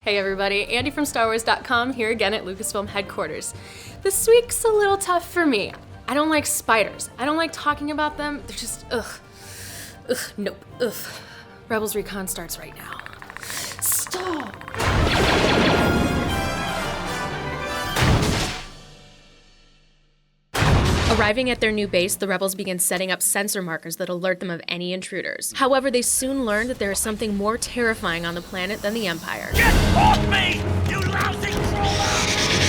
Hey everybody, Andy from StarWars.com here again at Lucasfilm headquarters. This week's a little tough for me. I don't like spiders. I don't like talking about them. They're just, nope. Rebels Recon starts right now. Stop! Arriving at their new base, the rebels begin setting up sensor markers that alert them of any intruders. However, they soon learn that there is something more terrifying on the planet than the Empire. Get off me, you lousy crawler!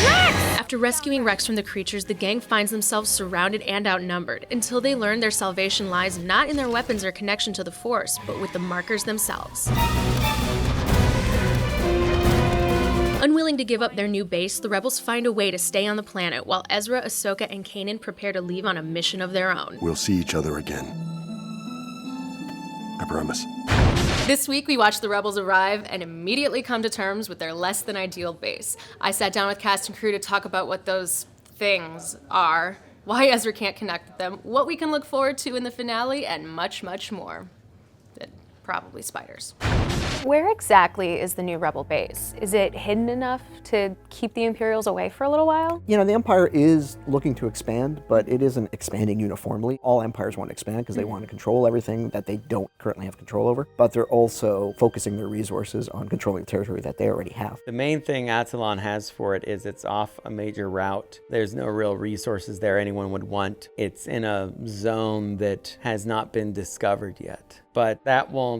Rex! After rescuing Rex from the creatures, the gang finds themselves surrounded and outnumbered, until they learn their salvation lies not in their weapons or connection to the Force, but with the markers themselves. Unwilling to give up their new base, the rebels find a way to stay on the planet while Ezra, Ahsoka, and Kanan prepare to leave on a mission of their own. We'll see each other again. I promise. This week, we watched the rebels arrive and immediately come to terms with their less than ideal base. I sat down with cast and crew to talk about what those things are, why Ezra can't connect with them, what we can look forward to in the finale, and much, much more. Probably spiders. Where exactly is the new rebel base? Is it hidden enough to keep the Imperials away for a little while? You know, the Empire is looking to expand, but it isn't expanding uniformly. All empires want to expand because they want to control everything that they don't currently have control over, but they're also focusing their resources on controlling the territory that they already have. The main thing Atollon has for it is it's off a major route. There's no real resources there anyone would want. It's in a zone that has not been discovered yet. But that won't,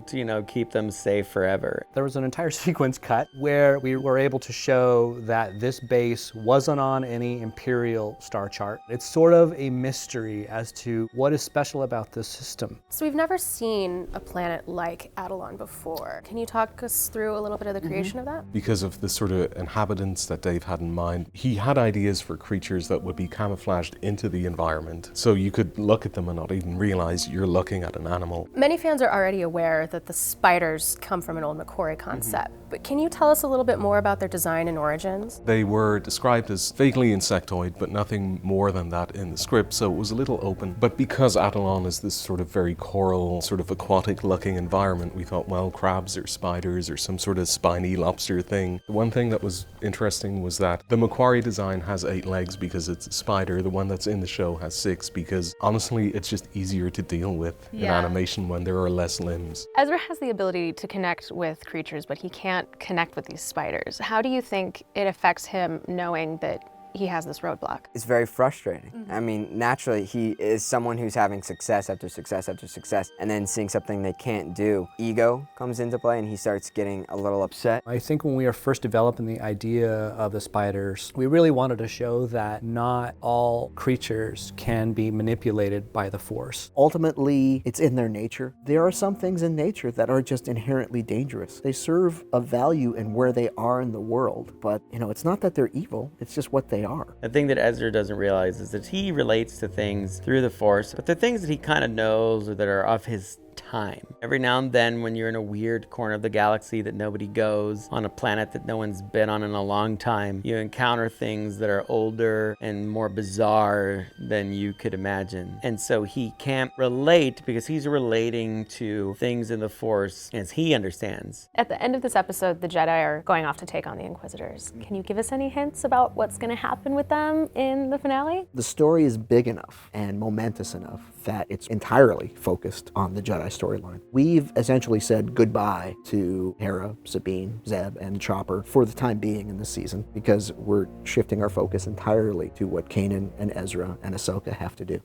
keep them safe forever. There was an entire sequence cut where we were able to show that this base wasn't on any Imperial star chart. It's sort of a mystery as to what is special about this system. So we've never seen a planet like Atollon before. Can you talk us through a little bit of the creation of that? Because of the sort of inhabitants that Dave had in mind, he had ideas for creatures that would be camouflaged into the environment. So you could look at them and not even realize you're looking at an animal. Many fans are already aware that the spiders come from an old McQuarrie concept, but can you tell us a little bit more about their design and origins? They were described as vaguely insectoid, but nothing more than that in the script, so it was a little open. But because Atollon is this sort of very coral, sort of aquatic-looking environment, we thought, well, crabs or spiders or some sort of spiny lobster thing. The one thing that was interesting was that the McQuarrie design has 8 legs because it's a spider. The one that's in the show has 6 because, honestly, it's just easier to deal with in animation when there are less limbs. Ezra has the ability to connect with creatures, but he can't connect with these spiders. How do you think it affects him knowing that he has this roadblock? It's very frustrating. I mean, naturally, he is someone who's having success after success after success, and then seeing something they can't do. Ego comes into play, and he starts getting a little upset. I think when we were first developing the idea of the spiders, we really wanted to show that not all creatures can be manipulated by the Force. Ultimately, it's in their nature. There are some things in nature that are just inherently dangerous. They serve a value in where they are in the world, but it's not that they're evil, it's just what they are. The thing that Ezra doesn't realize is that he relates to things through the Force, but they're things that he kind of knows or that are of his time. Every now and then when you're in a weird corner of the galaxy that nobody goes, on a planet that no one's been on in a long time, you encounter things that are older and more bizarre than you could imagine. And so he can't relate because he's relating to things in the Force as he understands. At the end of this episode, the Jedi are going off to take on the Inquisitors. Can you give us any hints about what's going to happen with them in the finale? The story is big enough and momentous enough that it's entirely focused on the Jedi storyline. We've essentially said goodbye to Hera, Sabine, Zeb, and Chopper for the time being in this season because we're shifting our focus entirely to what Kanan and Ezra and Ahsoka have to do.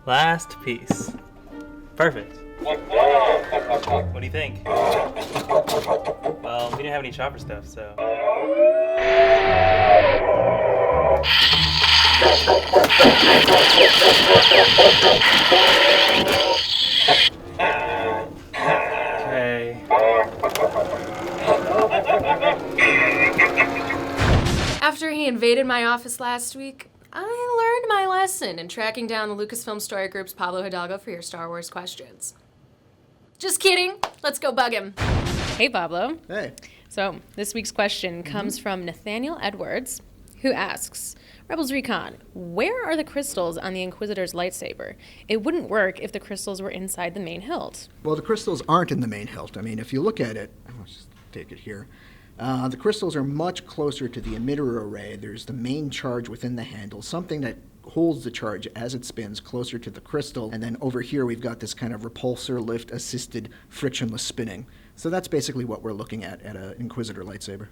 Last piece. Perfect. What do you think? Well, we didn't have any Chopper stuff, so... Okay. After he invaded my office last week, I learned my lesson in tracking down the Lucasfilm Story Group's Pablo Hidalgo for your Star Wars questions. Just kidding. Let's go bug him. Hey, Pablo. Hey. So, this week's question comes from Nathaniel Edwards, who asks, Rebels Recon, where are the crystals on the Inquisitor's lightsaber? It wouldn't work if the crystals were inside the main hilt. Well, the crystals aren't in the main hilt. I mean, if you look at it, let's just take it here. The crystals are much closer to the emitter array. There's the main charge within the handle, something that holds the charge as it spins closer to the crystal. And then over here we've got this kind of repulsor lift assisted frictionless spinning. So that's basically what we're looking at an Inquisitor lightsaber.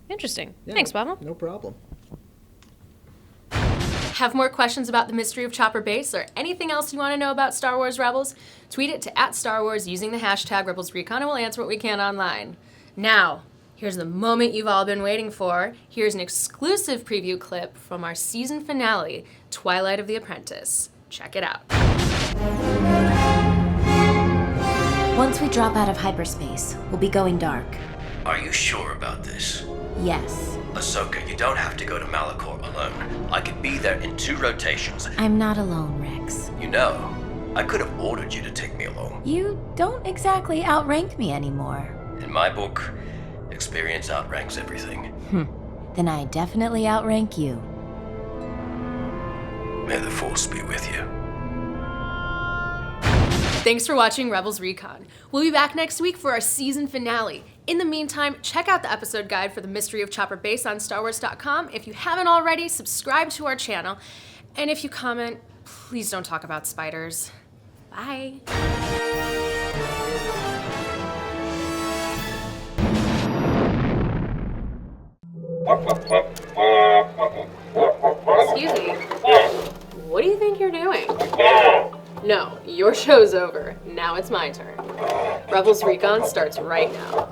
Interesting. Yeah, Thanks, Pavel. No problem. Have more questions about the mystery of Chopper Base or anything else you want to know about Star Wars Rebels? Tweet it to @StarWars using the hashtag Rebels Recon and we'll answer what we can online. Now, here's the moment you've all been waiting for. Here's an exclusive preview clip from our season finale, Twilight of the Apprentice. Check it out. Once we drop out of hyperspace, we'll be going dark. Are you sure about this? Yes. Ahsoka, you don't have to go to Malachor alone. I could be there in 2 rotations. I'm not alone, Rex. You know, I could have ordered you to take me along. You don't exactly outrank me anymore. In my book, experience outranks everything. Then I definitely outrank you. May the Force be with you. Thanks for watching Rebels Recon. We'll be back next week for our season finale. In the meantime, check out the episode guide for the Mystery of Chopper Base on StarWars.com. If you haven't already, subscribe to our channel. And if you comment, please don't talk about spiders. Bye. Excuse me. What do you think you're doing? No, your show's over. Now it's my turn. Rebels Recon starts right now.